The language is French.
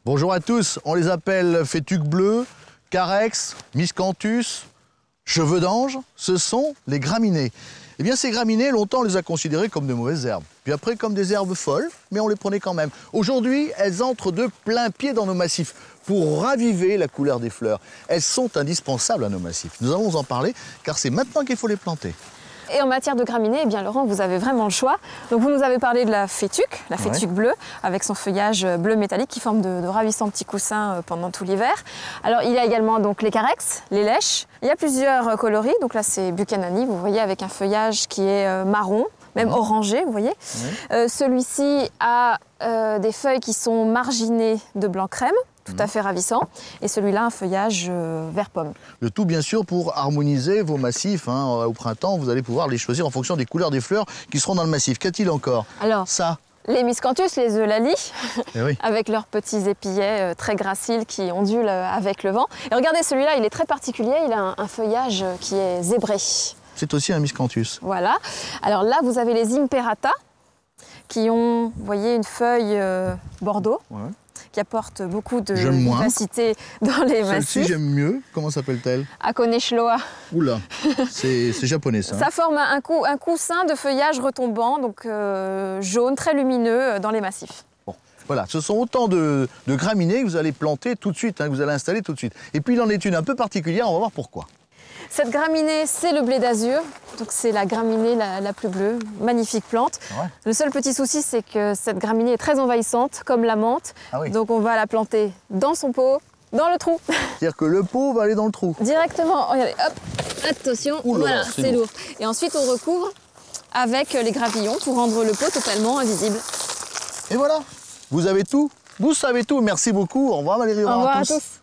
Bonjour à tous, on les appelle fétuque bleu, carex, miscanthus, cheveux d'ange, ce sont les graminées. Eh bien ces graminées, longtemps on les a considérées comme de mauvaises herbes, puis après comme des herbes folles, mais on les prenait quand même. Aujourd'hui, elles entrent de plein pied dans nos massifs pour raviver la couleur des fleurs. Elles sont indispensables à nos massifs. Nous allons en parler car c'est maintenant qu'il faut les planter. Et en matière de graminées, eh bien Laurent, vous avez vraiment le choix. Donc vous nous avez parlé de la fétuque bleue, avec son feuillage bleu métallique qui forme de ravissants petits coussins pendant tout l'hiver. Alors il y a également donc les carex, les lèches. Il y a plusieurs coloris. Donc là c'est Buchanani, vous voyez, avec un feuillage qui est marron, même orangé, vous voyez. Celui-ci a des feuilles qui sont marginées de blanc crème. Tout à fait ravissant. Et celui-là, un feuillage vert pomme. Le tout, bien sûr, pour harmoniser vos massifs. Au printemps, vous allez pouvoir les choisir en fonction des couleurs des fleurs qui seront dans le massif. Qu'a-t-il encore? Alors, ça. Les miscanthus, les eulalie, avec leurs petits épillets très graciles qui ondulent avec le vent. Et regardez, celui-là, il est très particulier. Il a un feuillage qui est zébré. C'est aussi un miscanthus. Voilà. Alors là, vous avez les imperata qui ont, vous voyez, une feuille bordeaux. Qui apporte beaucoup de vivacité dans les massifs. Celle-ci, j'aime mieux. Comment s'appelle-t-elle? Akoneshloa. Oula, c'est japonais ça. Ça forme un coussin de feuillage retombant, donc jaune, très lumineux dans les massifs. Bon, voilà, ce sont autant de graminées que vous allez planter tout de suite, que vous allez installer tout de suite. Et puis il en est une un peu particulière, on va voir pourquoi. Cette graminée, c'est le blé d'Azur, donc c'est la graminée la plus bleue, magnifique plante. Le seul petit souci, c'est que cette graminée est très envahissante, comme la menthe, donc on va la planter dans son pot, dans le trou. C'est-à-dire que le pot va aller dans le trou? Directement, regardez, hop, attention, voilà, c'est lourd. Et ensuite on recouvre avec les gravillons pour rendre le pot totalement invisible. Et voilà, vous avez tout, vous savez tout, merci beaucoup, au revoir Valérie. Au revoir à tous.